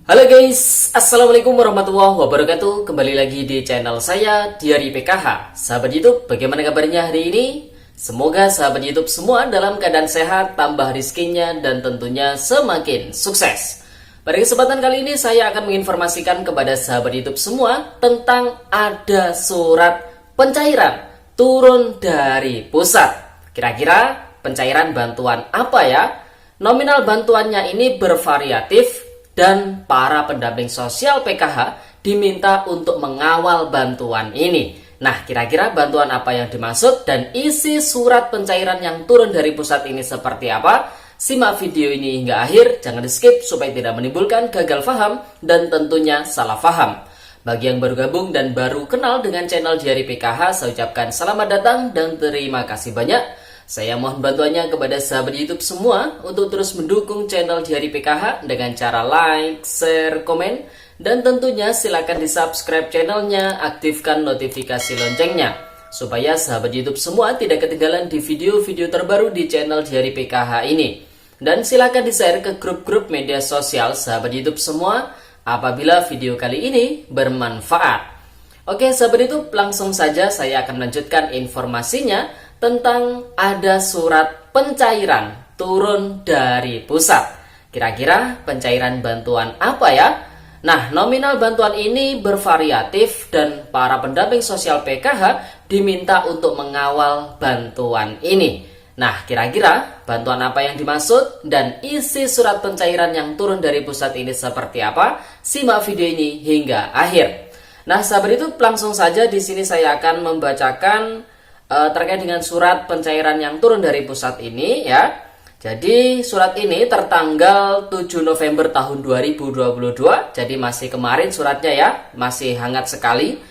Halo guys, Assalamualaikum warahmatullahi wabarakatuh. Kembali lagi di channel saya, Diary PKH. Sahabat YouTube, bagaimana kabarnya hari ini? Semoga sahabat YouTube semua dalam keadaan sehat, tambah rizkinya, dan tentunya semakin sukses. Pada kesempatan kali ini saya akan menginformasikan kepada sahabat YouTube semua tentang ada surat pencairan turun dari pusat. Kira-kira pencairan bantuan apa ya? Nominal bantuannya ini bervariatif dan para pendamping sosial PKH diminta untuk mengawal bantuan ini. Nah, kira-kira bantuan apa yang dimaksud dan isi surat pencairan yang turun dari pusat ini seperti apa? Simak video ini hingga akhir, jangan di skip supaya tidak menimbulkan gagal paham dan tentunya salah paham. Bagi yang baru gabung dan baru kenal dengan channel Diary PKH, saya ucapkan selamat datang dan terima kasih banyak. Saya mohon bantuannya kepada sahabat YouTube semua untuk terus mendukung channel Diary PKH dengan cara like, share, komen, dan tentunya silakan di subscribe channelnya, aktifkan notifikasi loncengnya supaya sahabat YouTube semua tidak ketinggalan di video-video terbaru di channel Diary PKH ini. Dan silakan di-share ke grup-grup media sosial sahabat YouTube semua apabila video kali ini bermanfaat. Oke sahabat YouTube, langsung saja saya akan melanjutkan informasinya tentang ada surat pencairan turun dari pusat. Kira-kira pencairan bantuan apa ya? Nah, nominal bantuan ini bervariatif dan para pendamping sosial PKH diminta untuk mengawal bantuan ini. Nah, kira-kira bantuan apa yang dimaksud dan isi surat pencairan yang turun dari pusat ini seperti apa? Simak video ini hingga akhir. Nah, sahabat itu langsung saja di sini saya akan membacakan terkait dengan surat pencairan yang turun dari pusat ini ya. Jadi surat ini tertanggal 7 November tahun 2022. Jadi masih kemarin suratnya ya, masih hangat sekali.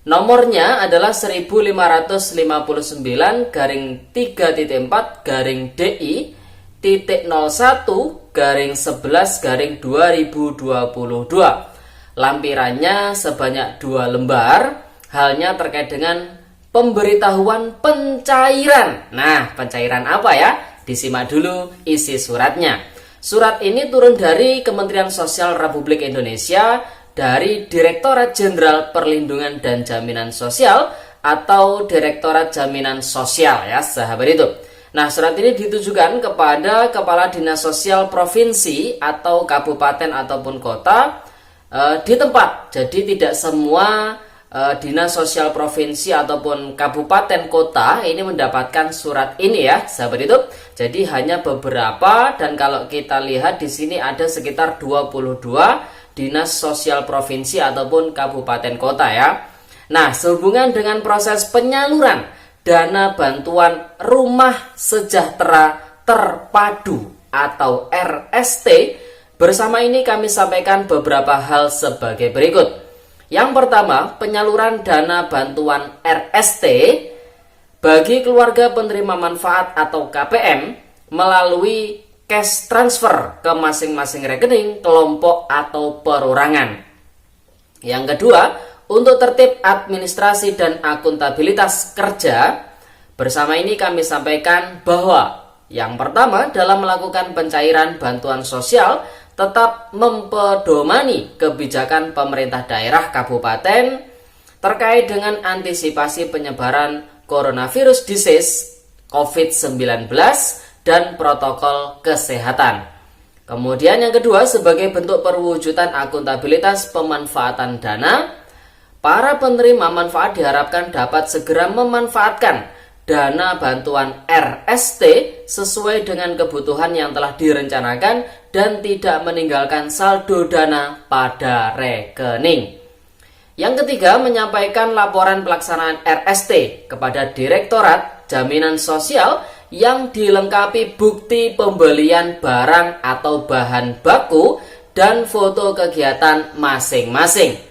Nomornya adalah 1559 garing 3.4 garing DI titik 01 garing 11 garing 2022. Lampirannya sebanyak 2 lembar. Halnya terkait dengan pemberitahuan pencairan. Nah, pencairan apa ya? Disimak dulu isi suratnya. Surat ini turun dari Kementerian Sosial Republik Indonesia dari Direktorat Jenderal Perlindungan dan Jaminan Sosial atau Direktorat Jaminan Sosial ya, sahabat itu. Nah, surat ini ditujukan kepada Kepala Dinas Sosial Provinsi atau Kabupaten ataupun Kota di tempat. Jadi tidak semua Dinas Sosial Provinsi ataupun Kabupaten Kota ini mendapatkan surat ini ya, sahabat itu. Jadi hanya beberapa, dan kalau kita lihat di sini ada sekitar 22 Dinas Sosial Provinsi ataupun Kabupaten Kota ya. Nah, sehubungan dengan proses penyaluran dana bantuan Rumah Sejahtera Terpadu atau RST, bersama ini kami sampaikan beberapa hal sebagai berikut. Yang pertama, penyaluran dana bantuan RST bagi keluarga penerima manfaat atau KPM melalui cash transfer ke masing-masing rekening, kelompok atau perorangan. Yang kedua, untuk tertib administrasi dan akuntabilitas kerja, bersama ini kami sampaikan bahwa yang pertama dalam melakukan pencairan bantuan sosial tetap mempedomani kebijakan pemerintah daerah kabupaten terkait dengan antisipasi penyebaran coronavirus disease COVID-19 dan protokol kesehatan. Kemudian yang kedua, sebagai bentuk perwujudan akuntabilitas pemanfaatan dana, para penerima manfaat diharapkan dapat segera memanfaatkan dana bantuan RST sesuai dengan kebutuhan yang telah direncanakan dan tidak meninggalkan saldo dana pada rekening. Yang ketiga, menyampaikan laporan pelaksanaan RST kepada Direktorat Jaminan Sosial yang dilengkapi bukti pembelian barang atau bahan baku dan foto kegiatan masing-masing.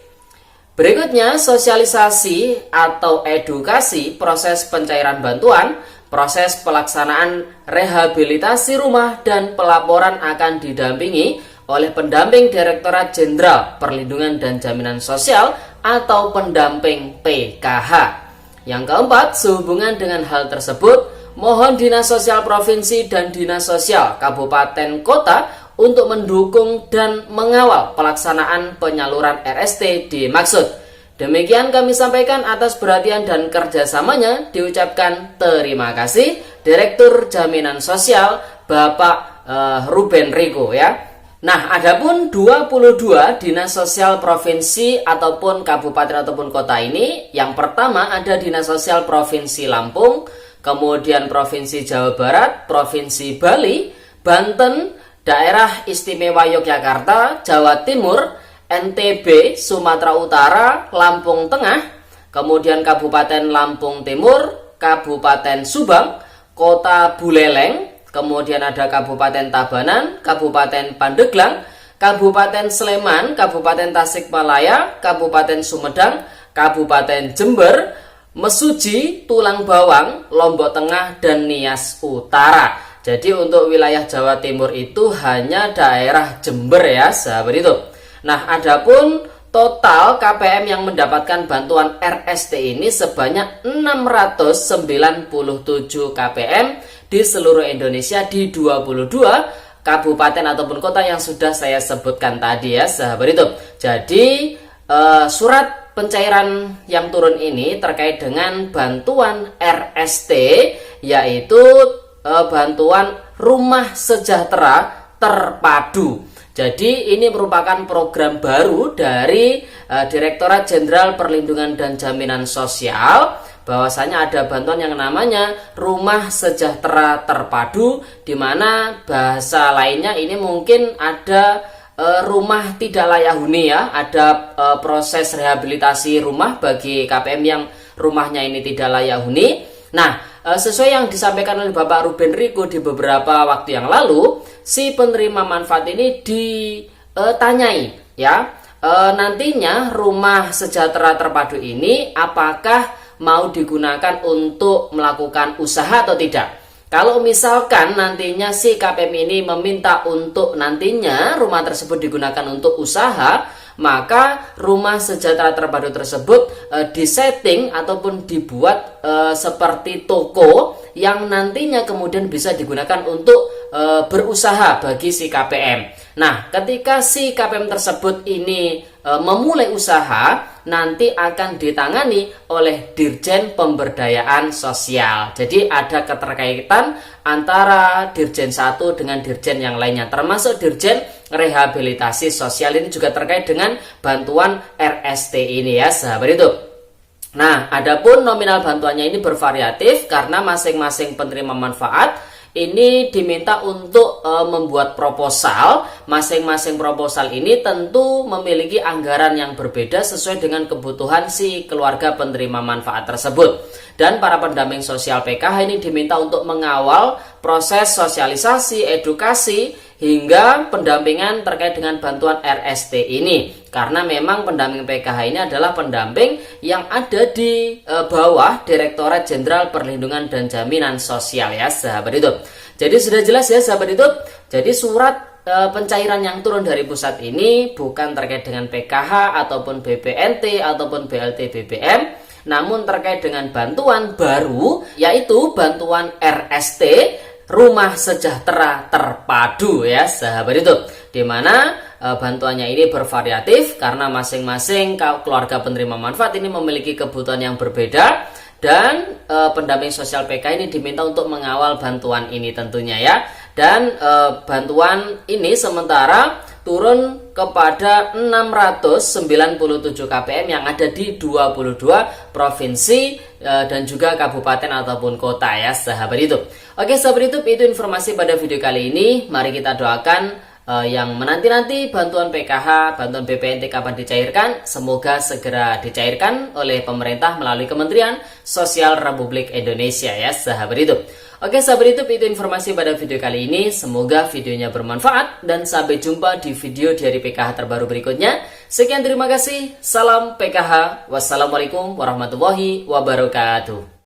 Berikutnya, sosialisasi atau edukasi proses pencairan bantuan, proses pelaksanaan rehabilitasi rumah, dan pelaporan akan didampingi oleh pendamping Direktorat Jenderal Perlindungan dan Jaminan Sosial atau pendamping PKH. Yang keempat, sehubungan dengan hal tersebut, mohon Dinas Sosial Provinsi dan Dinas Sosial Kabupaten Kota untuk mendukung dan mengawal pelaksanaan penyaluran RST dimaksud. Demikian kami sampaikan, atas perhatian dan kerjasamanya diucapkan terima kasih Direktur Jaminan Sosial Bapak Ruben Riko ya. Nah, adapun 22 dinas sosial provinsi ataupun kabupaten ataupun kota ini, yang pertama ada Dinas Sosial Provinsi Lampung, kemudian Provinsi Jawa Barat, Provinsi Bali, Banten, Daerah Istimewa Yogyakarta, Jawa Timur, NTB, Sumatera Utara, Lampung Tengah, kemudian Kabupaten Lampung Timur, Kabupaten Subang, Kota Buleleng, kemudian ada Kabupaten Tabanan, Kabupaten Pandeglang, Kabupaten Sleman, Kabupaten Tasikmalaya, Kabupaten Sumedang, Kabupaten Jember, Mesuji, Tulang Bawang, Lombok Tengah, dan Nias Utara. Jadi untuk wilayah Jawa Timur itu hanya daerah Jember ya, sahabat itu. Nah, adapun total KPM yang mendapatkan bantuan RST ini sebanyak 697 KPM di seluruh Indonesia di 22 kabupaten ataupun kota yang sudah saya sebutkan tadi ya, sahabat itu. Jadi surat pencairan yang turun ini terkait dengan bantuan RST, yaitu bantuan Rumah Sejahtera Terpadu. Jadi ini merupakan program baru dari Direktorat Jenderal Perlindungan dan Jaminan Sosial, bahwasanya ada bantuan yang namanya Rumah Sejahtera Terpadu, di mana bahasa lainnya ini mungkin ada rumah tidak layak huni ya, ada proses rehabilitasi rumah bagi KPM yang rumahnya ini tidak layak huni. Nah, sesuai yang disampaikan oleh Bapak Ruben Riko di beberapa waktu yang lalu, si penerima manfaat ini ditanyai ya, nantinya Rumah Sejahtera Terpadu ini apakah mau digunakan untuk melakukan usaha atau tidak. Kalau misalkan nantinya si KPM ini meminta untuk nantinya rumah tersebut digunakan untuk usaha, maka Rumah Sejahtera Terpadu tersebut disetting ataupun dibuat seperti toko yang nantinya kemudian bisa digunakan untuk berusaha bagi si KPM. Nah, ketika si KPM tersebut ini memulai usaha, nanti akan ditangani oleh Dirjen Pemberdayaan Sosial. Jadi ada keterkaitan antara Dirjen 1 dengan Dirjen yang lainnya, termasuk Dirjen Rehabilitasi Sosial ini juga terkait dengan bantuan RST ini ya, sahabat itu. Nah, adapun nominal bantuannya ini bervariatif karena masing-masing penerima manfaat ini diminta untuk membuat proposal. Masing-masing proposal ini tentu memiliki anggaran yang berbeda sesuai dengan kebutuhan si keluarga penerima manfaat tersebut. Dan para pendamping sosial PKH ini diminta untuk mengawal proses sosialisasi, edukasi, hingga pendampingan terkait dengan bantuan RST ini. Karena memang pendamping PKH ini adalah pendamping yang ada di bawah Direktorat Jenderal Perlindungan dan Jaminan Sosial ya, sahabat itu. Jadi sudah jelas ya, sahabat itu. Jadi surat pencairan yang turun dari pusat ini bukan terkait dengan PKH ataupun BPNT ataupun BLT BBM, namun terkait dengan bantuan baru, yaitu bantuan RST, Rumah Sejahtera Terpadu ya, sahabat itu. Dimana bantuannya ini bervariatif karena masing-masing keluarga penerima manfaat ini memiliki kebutuhan yang berbeda, dan pendamping sosial PK ini diminta untuk mengawal bantuan ini tentunya ya. Dan bantuan ini sementara turun kepada 697 KPM yang ada di 22 provinsi dan juga kabupaten ataupun kota ya, sahabat itu. Oke, sahabat YouTube, itu informasi pada video kali ini. Mari kita doakan yang menanti-nanti bantuan PKH, bantuan BPNT kapan dicairkan, semoga segera dicairkan oleh pemerintah melalui Kementerian Sosial Republik Indonesia ya, sahabat itu. Oke, sahabat YouTube, itu informasi pada video kali ini. Semoga videonya bermanfaat dan sampai jumpa di video dari PKH terbaru berikutnya. Sekian, terima kasih. Salam PKH. Wassalamualaikum warahmatullahi wabarakatuh.